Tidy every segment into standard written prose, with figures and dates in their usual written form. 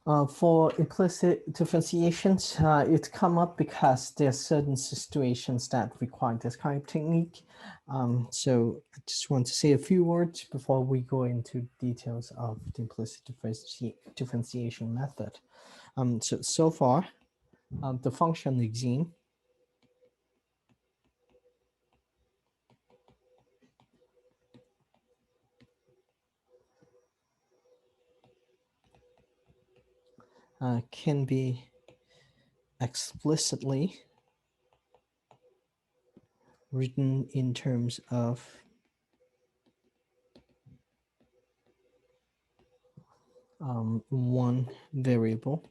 For implicit differentiations, it come up because there are certain situations that require this kind of technique. So I just want to say a few words before we go into details of the implicit differentiation method. So far, the function regime can be explicitly written in terms of one variable.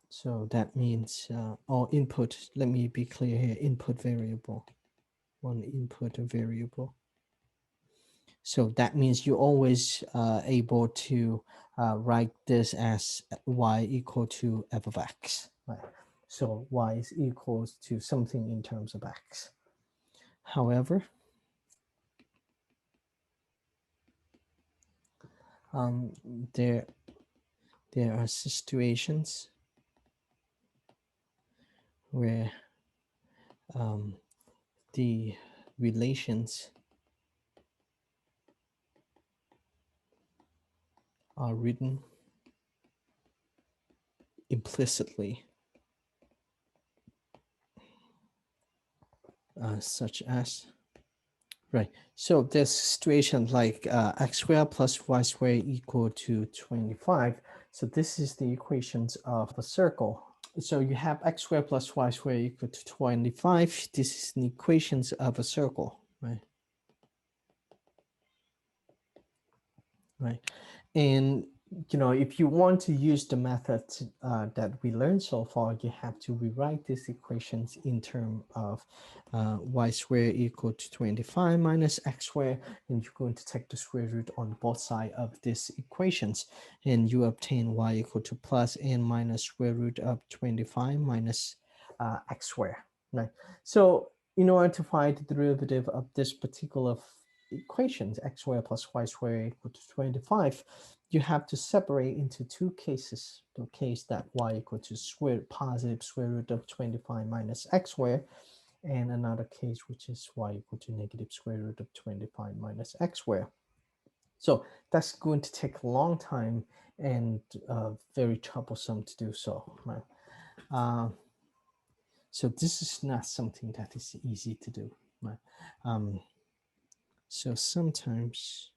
So that means, or input, let me be clear here, input variable, one input variable. So that means you're always able to write this as y equal to f of x, right? So y is equals to something in terms of x. However, there are situations where the relations are written implicitly, such as, right, so there's situations like x squared plus y squared equal to 25. So this is the equations of a circle. So you have x squared plus y squared equal to 25. This is the equations of a circle, right? Right. And, you know, if you want to use the method that we learned so far, you have to rewrite these equations in terms of y squared equal to 25 minus x squared, and you're going to take the square root on both sides of these equations, and you obtain y equal to plus n minus square root of 25 minus x squared, right? So in order to find the derivative of this particular equations, x squared plus y squared equal to 25, you have to separate into two cases. The case that y equal to positive square root of 25 minus x squared, and another case which is y equal to negative square root of 25 minus x squared. So that's going to take a long time and very troublesome to do so, right? So this is not something that is easy to do, right? So sometimes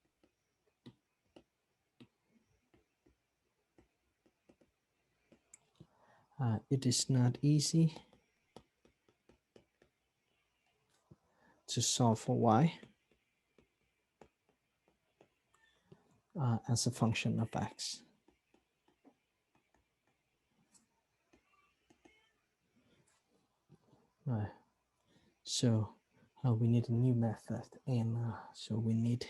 it is not easy to solve for y as a function of x. Right. So we need a new method, and so we need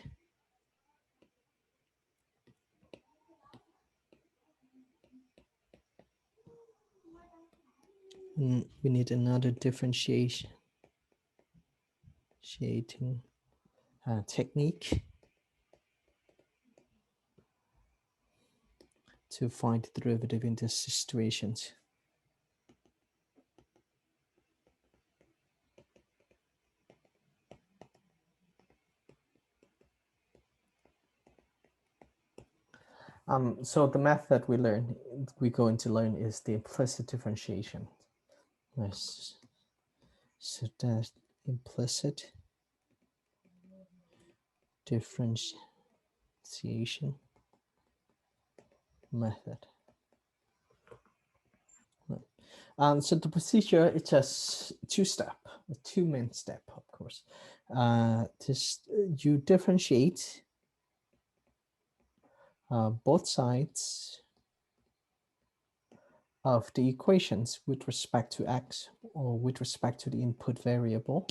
another differentiating technique to find the derivative in these situations. So the method we're going to learn is the implicit differentiation. Yes. So that implicit differentiation method. So the procedure is just a two-main step, of course. You differentiate both sides of the equations with respect to x, or with respect to the input variable.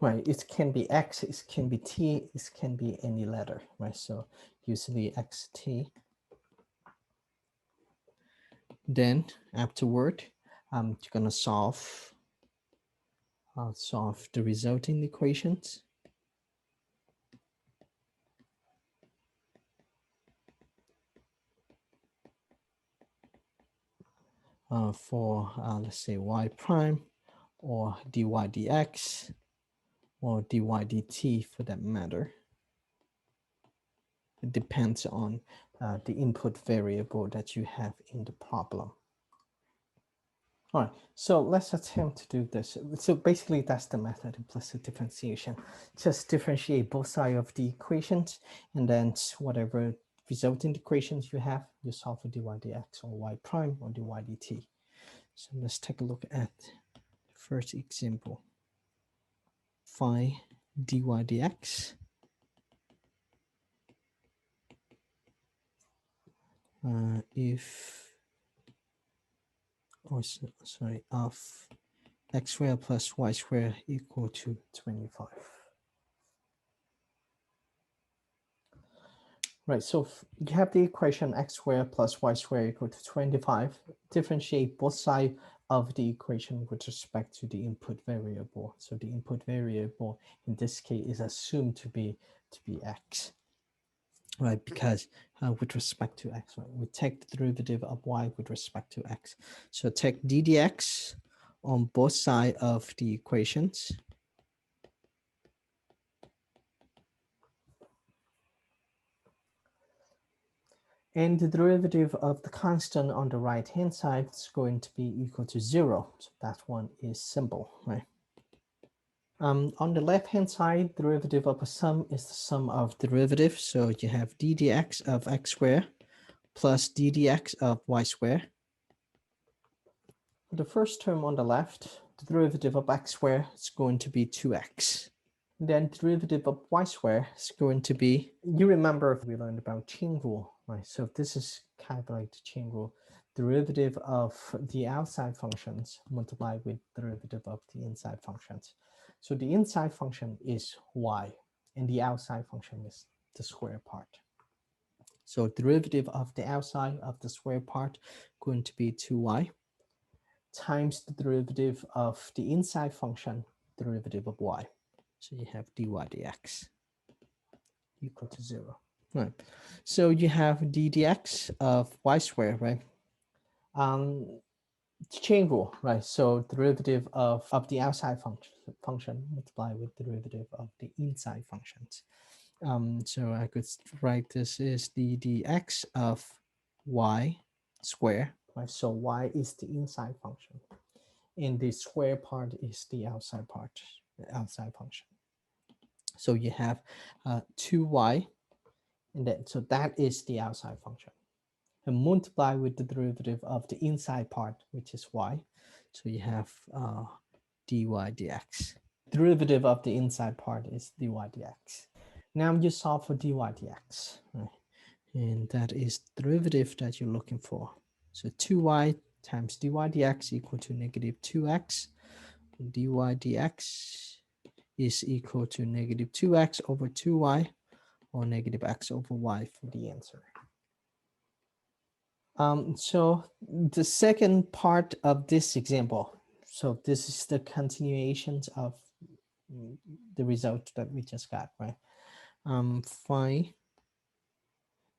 Right, it can be x, it can be t, it can be any letter, right? So usually xt. Then afterward, you're going to solve the resulting equations. For let's say y prime, or dy dx, or dy dt for that matter. It depends on the input variable that you have in the problem. All right, so let's attempt to do this. So basically that's the method, implicit differentiation. Just differentiate both sides of the equations, and then whatever resulting equations you have, you solve for dy dx or y prime or dy dt. So let's take a look at the first example. Phi dy dx if, oh sorry, of x squared plus y squared equal to 25. Right, so you have the equation x squared plus y squared equal to 25. Differentiate both sides of the equation with respect to the input variable. So the input variable in this case is assumed to be x, right? Because with respect to x, right, we take the derivative of y with respect to x. So take d dx on both sides of the equations. And the derivative of the constant on the right-hand side is going to be equal to 0. So that one is simple, right? On the left-hand side, derivative of a sum is the sum of derivatives. So you have d dx of x squared plus d dx of y squared. For the first term on the left, the derivative of x squared is going to be 2x. Then derivative of y squared is going to be, you remember we learned about chain rule, right? So this is kind of like the chain rule. Derivative of the outside functions multiplied with derivative of the inside functions. So the inside function is y, and the outside function is the square part. So derivative of the outside of the square part going to be 2y times the derivative of the inside function, derivative of y. So you have dy dx equal to 0. Right. So you have d dx of y squared, right? Chain rule, right? So derivative of the outside function multiplied with derivative of the inside functions. So I could write this as d dx of y squared, right? So y is the inside function, and the square part is the outside part, the outside function. So you have 2y, and then so that is the outside function, and multiply with the derivative of the inside part, which is y. So you have dy dx. Derivative of the inside part is dy dx. Now you solve for dy dx, right? And that is the derivative that you're looking for. So 2y times dy dx equal to negative 2x. Dy dx is equal to negative 2x over 2y, or negative x over y for the answer. So the second part of this example, so this is the continuations of the result that we just got, right? Find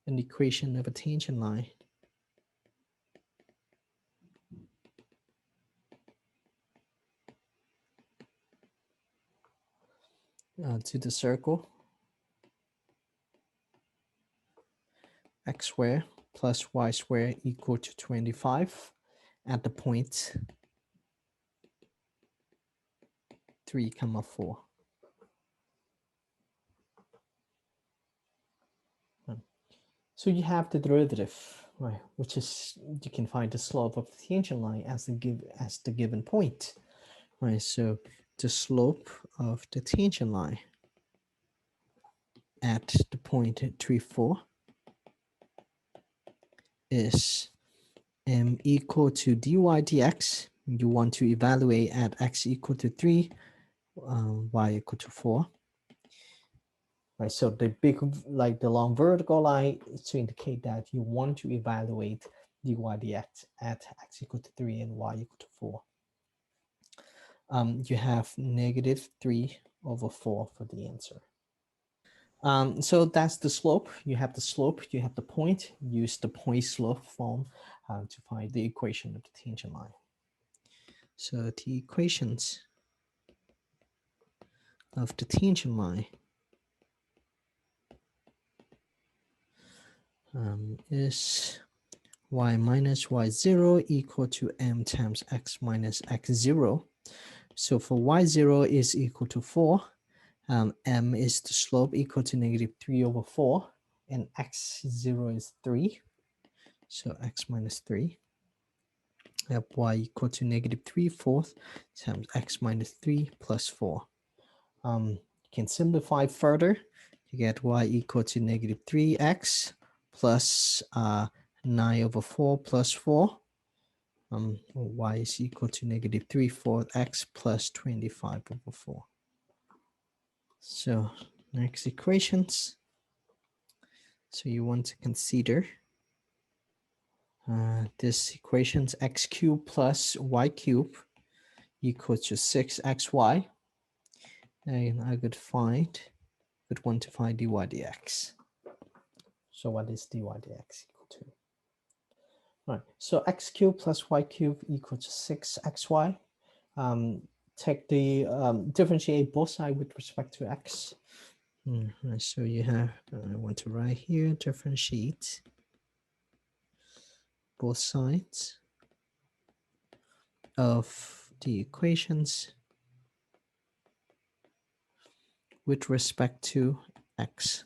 an equation of a tangent line to the circle x squared plus y squared equal to 25 at the point 3, 4. So you have the derivative, right, which is, you can find the slope of the tangent line as the given point, right? So the slope of the tangent line at the point 3, 4 is equal to dy dx. You want to evaluate at x equal to 3, y equal to 4. Right, so the big, like the long vertical line is to indicate that you want to evaluate dy dx at x equal to 3 and y equal to 4. You have negative 3 over 4 for the answer. So that's the slope. You have the slope, you have the point. Use the point slope form to find the equation of the tangent line. So the equations of the tangent line is y minus y0 equal to m times x minus x0. So for y0 is equal to 4, m is the slope equal to negative 3 over 4, and x0 is 3. So x minus 3. I have y equal to negative 3/4 times x minus 3 plus 4. You can simplify further. You get y equal to negative 3x plus 9 over 4 plus 4. Y is equal to negative 3/4 x plus 25 over 4. So next equations. So you want to consider this equation's x cubed plus y cubed equal to 6xy. And I could want to find dy dx. So what is dy dx equal to? All right, so x cubed plus y cubed equal to 6xy. Take the differentiate both sides with respect to x. So you have, I want to write here, differentiate both sides of the equations with respect to x.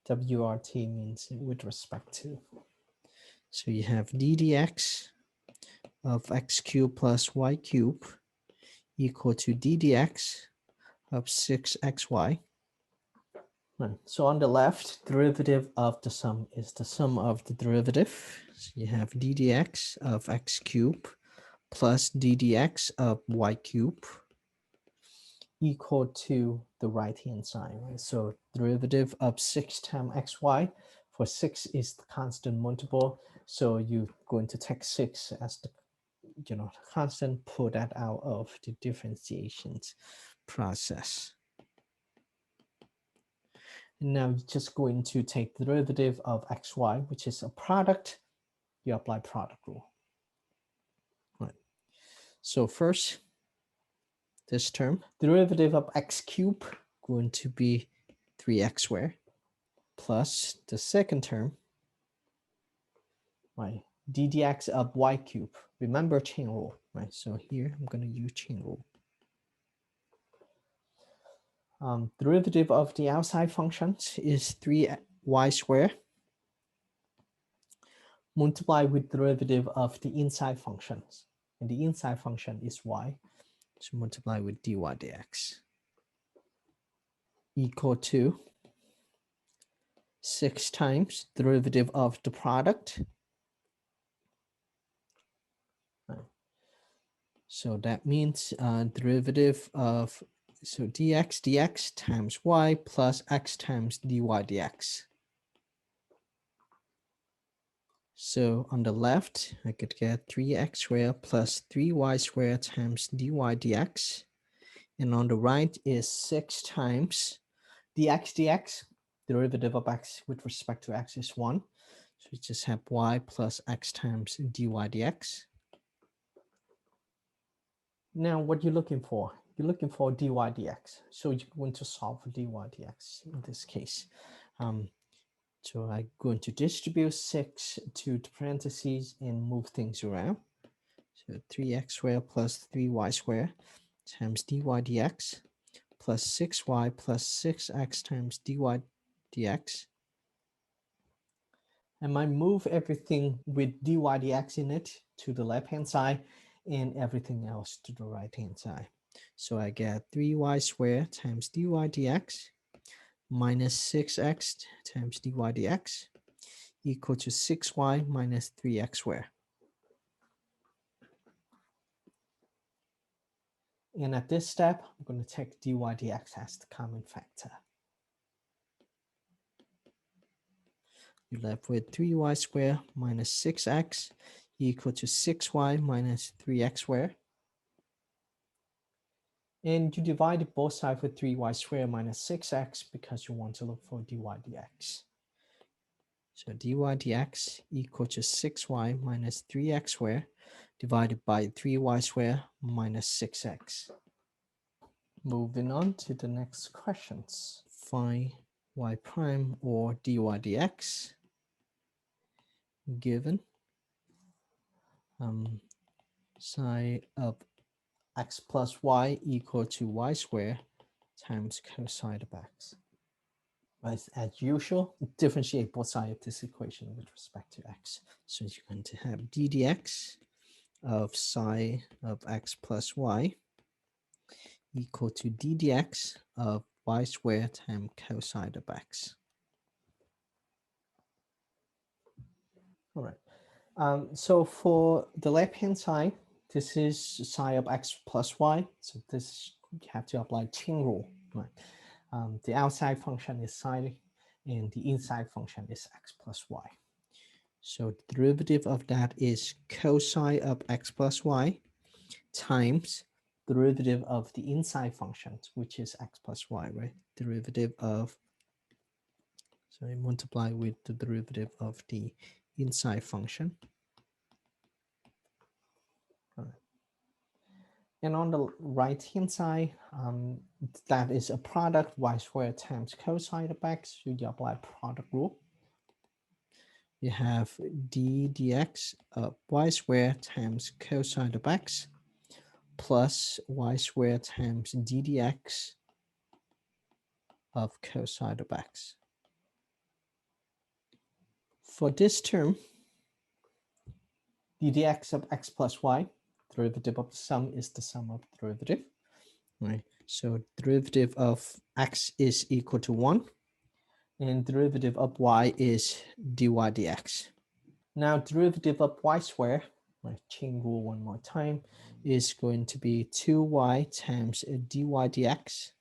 WRT means with respect to. So you have d dx of x cubed plus y cubed equal to d dx of 6xy. Right. So on the left, derivative of the sum is the sum of the derivative. So you have d dx of x cubed plus d dx of y cubed equal to the right-hand side. Right? So derivative of 6 times xy, for 6 is the constant multiple. So you're going to take 6 as the constant, pull that out of the differentiation process. And now you're just going to take the derivative of xy, which is a product. You apply product rule. Right. So first, this term, derivative of x cubed, going to be 3x squared, plus the second term, right, d dx of y cubed. Remember chain rule, right? So here I'm going to use chain rule. Derivative of the outside functions is 3y squared multiplied with derivative of the inside functions. And the inside function is y. So multiply with dy dx equal to 6 times derivative of the product. So that means derivative of, so dx times y plus x times dy dx. So on the left, I could get 3x squared plus 3y squared times dy dx. And on the right is 6 times dx, derivative of x with respect to x is 1. So we just have y plus x times dy dx. Now what you're looking for? You're looking for dy dx. So you're going to solve for dy dx in this case. So I'm going to distribute 6 to the parentheses and move things around. So 3x squared plus 3y squared times dy dx plus 6y plus 6x times dy dx. And I move everything with dy dx in it to the left-hand side and everything else to the right-hand side. So I get 3y squared times dy dx minus 6x times dy dx equal to 6y minus 3x squared. And at this step, I'm going to take dy dx as the common factor. You're left with 3y squared minus 6x equal to 6y minus 3x squared. And you divide both sides with 3y squared minus 6x because you want to look for dy dx. So dy dx equal to 6y minus 3x squared divided by 3y squared minus 6x. Moving on to the next questions. Find y prime or dy dx given psi of x plus y equal to y squared times cosine of x. As usual, differentiate both sides of this equation with respect to x. So you're going to have d dx of psi of x plus y equal to d dx of y squared times cosine of x. All right. So for the left-hand side, this is psi of x plus y. So this you have to apply chain rule. Right. The outside function is psi, and the inside function is x plus y. So the derivative of that is cosine of x plus y times the derivative of the inside function, which is x plus y, right? Derivative of, so I multiply with the derivative of the inside function. All right. And on the right-hand side, that is a product y squared times cosine of x. So you apply product rule. You have d dx of y squared times cosine of x plus y squared times d dx of cosine of x. For this term, d dx of x plus y, derivative of the sum is the sum of the derivative. Right. So derivative of x is equal to 1, and derivative of y is dy dx. Now derivative of y squared, right, chain rule one more time, is going to be 2y times dy dx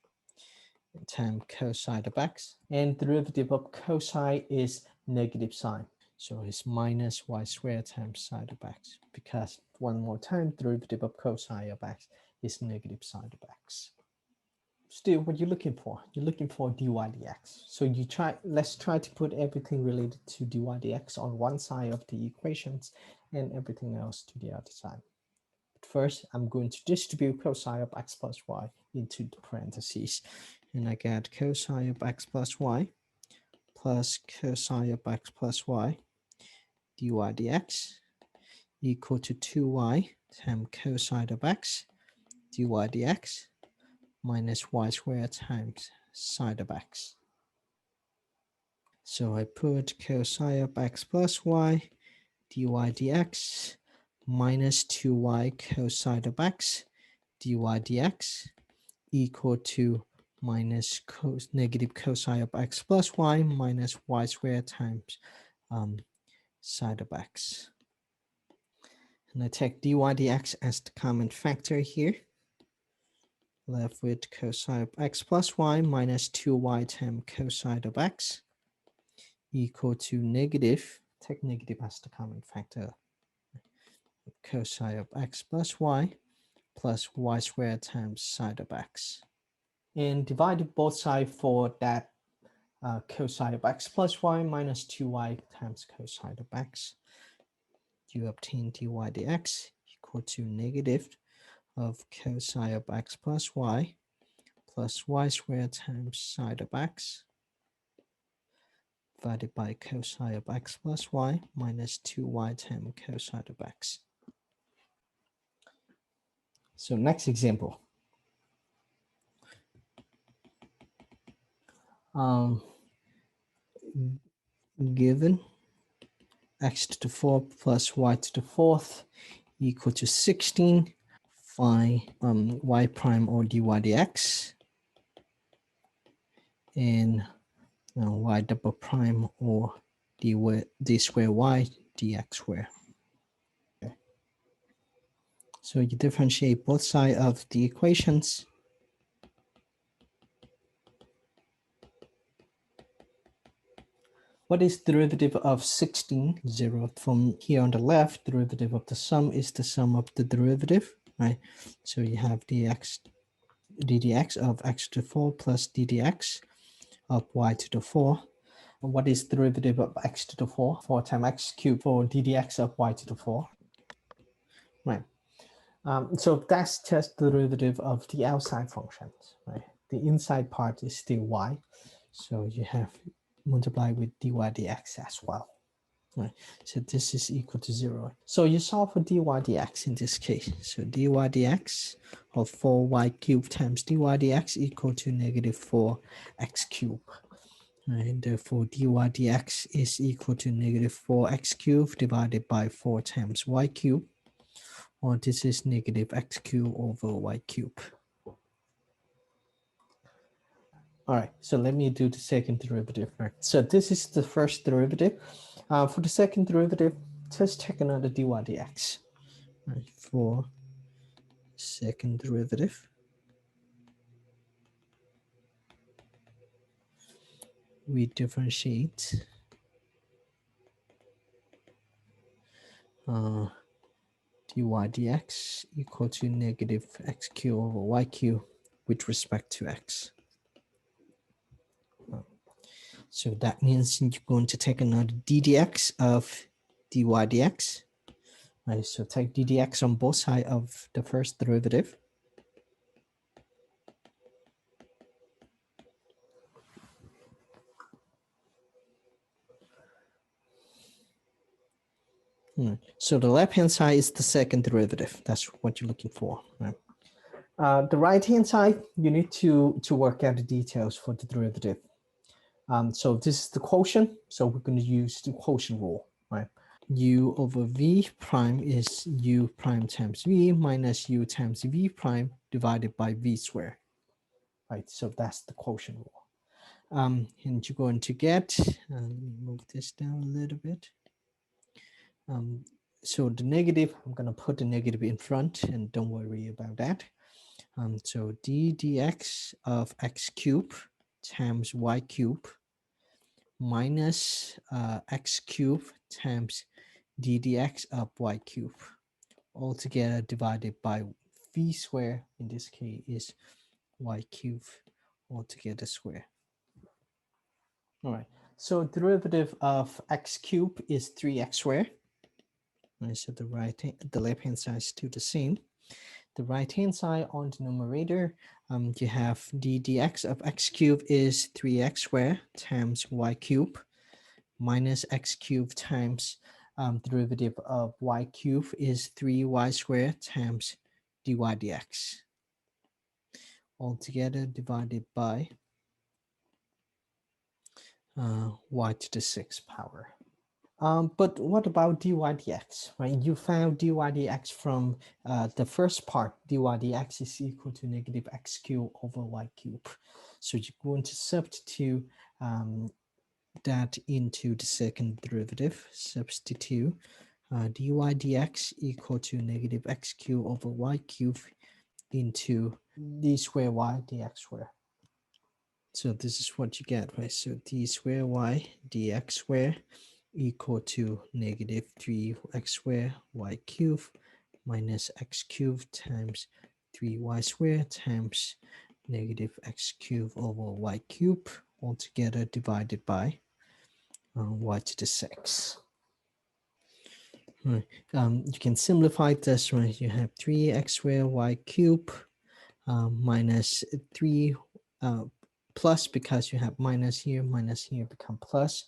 times cosine of x, and derivative of cosine is negative sign. So it's minus y squared times sine of x, because one more time, derivative of cosine of x is negative sine of x. Still, what you're looking for? You're looking for dy dx. So let's try to put everything related to dy dx on one side of the equations and everything else to the other side. But first, I'm going to distribute cosine of x plus y into the parentheses. And I get cosine of x plus y plus cosine of x plus y dy dx equal to 2y times cosine of x dy dx minus y squared times sine of x. So I put cosine of x plus y dy dx minus 2y cosine of x dy dx equal to minus negative cosine of x plus y minus y squared times sine of x. And I take dy dx as the common factor here. Left with cosine of x plus y minus 2y times cosine of x equal to negative, take negative as the common factor, cosine of x plus y plus y squared times sine of x. And divided both sides for that cosine of x plus y minus 2y times cosine of x. You obtain dy dx equal to negative of cosine of x plus y squared times sine of x divided by cosine of x plus y minus 2y times cosine of x. So next example. Given x to the 4th plus y to the 4th equal to 16, find y prime or dy dx, and y double prime or d square y dx square. Okay. So you differentiate both sides of the equations. What is derivative of 16? 0. From here on the left, derivative of the sum is the sum of the derivative, right? So you have ddx of x to the 4 plus ddx of y to the 4. What is derivative of x to the 4? 4 times x cubed for ddx of y to the 4. Right. So that's just the derivative of the outside functions, right? The inside part is still y. So you have multiply with dy dx as well. Right. So this is equal to 0. So you solve for dy dx in this case. So dy dx of 4y cubed times dy dx equal to negative 4x cubed. And therefore dy dx is equal to negative 4x cubed divided by 4 times y cubed. Or this is negative x cubed over y cubed. All right, so let me do the second derivative. Right. So this is the first derivative. For the second derivative, just take another dy dx. Right, for second derivative, we differentiate dy dx equal to negative x cubed over y cubed with respect to x. So that means you're going to take another ddx of dy dx. Right, so take ddx on both sides of the first derivative. So the left-hand side is the second derivative. That's what you're looking for. Right? The right-hand side, you need to work out the details for the derivative. So this is the quotient. So we're going to use the quotient rule, right? U over v prime is u prime times v minus u times v prime divided by v squared, right? So that's the quotient rule. And you're going to get, let me move this down a little bit. So the negative, I'm going to put the negative in front and don't worry about that. So d dx of x cubed times y cubed minus x cubed times d dx of y cubed altogether divided by v squared, in this case is y cubed altogether square. All right, so derivative of x cubed is 3x squared. Right, so the left hand side is still the same. The right hand side on the numerator, you have d dx of x cubed is 3x squared times y cubed minus x cubed times derivative of y cubed is 3y squared times dy dx. Altogether divided by y to the 6th power. But what about dy dx, right? You found dy dx from the first part. Dy dx is equal to negative x cubed over y cubed. So you're going to substitute that into the second derivative. Substitute dy dx equal to negative x cubed over y cubed into d square y dx square. So this is what you get, right? So d square y dx square equal to negative 3x squared y cubed minus x cubed times 3y squared times negative x cubed over y cubed altogether divided by y to the 6. Right. You can simplify this, right? You have 3x squared y cubed minus 3 plus, because you have minus here become plus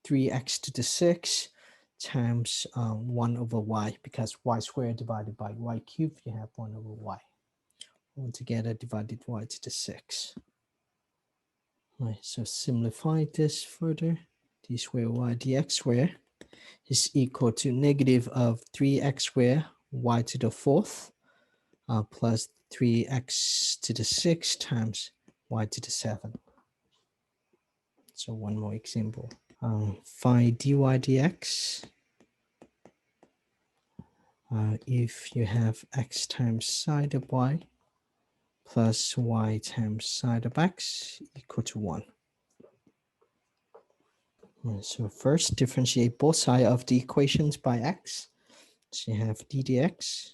3x to the 6 times 1 over y, because y squared divided by y cubed, you have 1 over y. Altogether divided y to the 6. Right, so simplify this further. D squared y dx squared is equal to negative of 3x squared y to the 4th plus 3x to the 6 times y to the 7. So one more example. Find dy dx. If you have x times side of y plus y times side of x equal to 1. So first, differentiate both sides of the equations by x. So you have d dx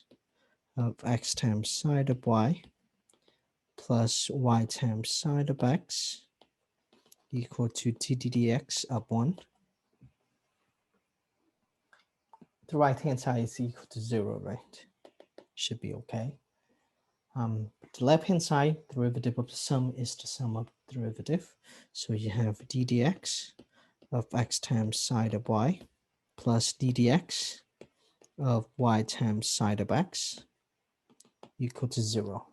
of x times side of y plus y times side of x equal to d dx of 1. The right-hand side is equal to 0, right? Should be okay. The left-hand side, derivative of the sum is the sum of the derivative. So you have d dx of x times side of y plus d dx of y times side of x equal to 0.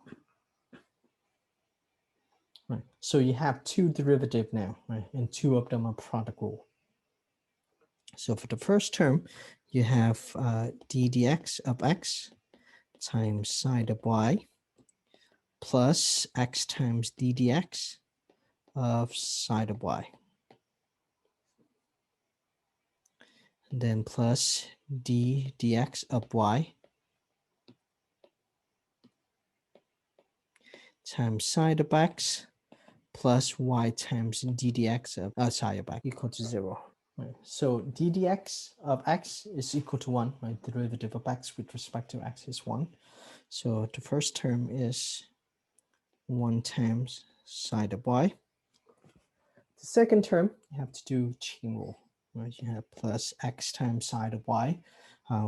Right. So you have two derivatives now, right? And two of them are product rule. So for the first term, you have d dx of x times side of y plus x times d dx of side of y. And then plus d dx of y times side of x plus y times d dx of side of x equal to 0. Right. So d dx of x is equal to 1, right? The derivative of x with respect to x is 1. So the first term is 1 times side of y. The second term, you have to do chain rule, right? You have plus x times side of y,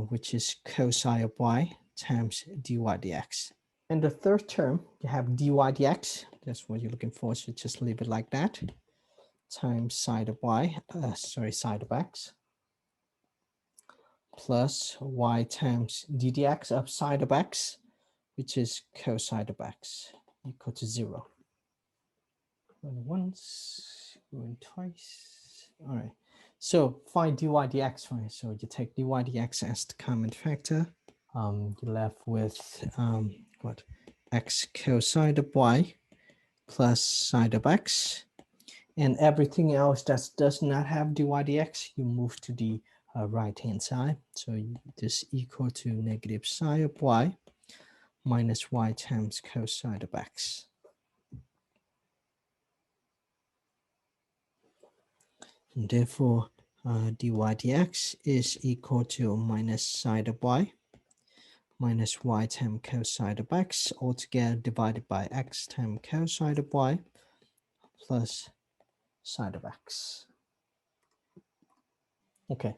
which is cosine of y times dy dx. And the third term, you have dy dx. That's what you're looking for, so just leave it like that. Times side of y, side of x, plus y times d dx of side of x, which is cosine of x, equal to 0. Going once, going twice. All right. So find dy dx, right? So you take dy dx as the common factor. You're left with what? X cosine of y plus sine of x. And everything else that does not have dy dx, you move to the right-hand side. So this equal to negative sine of y minus y times cosine of x. And therefore, dy dx is equal to minus sine of y minus y times cosine of x, altogether divided by x times cosine of y plus sine of x. Okay,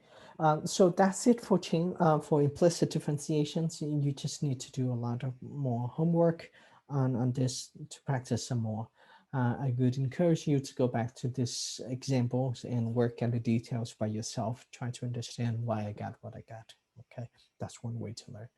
so that's it for implicit differentiations. You just need to do a lot of more homework on this to practice some more. I would encourage you to go back to these examples and work out the details by yourself, try to understand why I got what I got. Okay, that's one way to learn.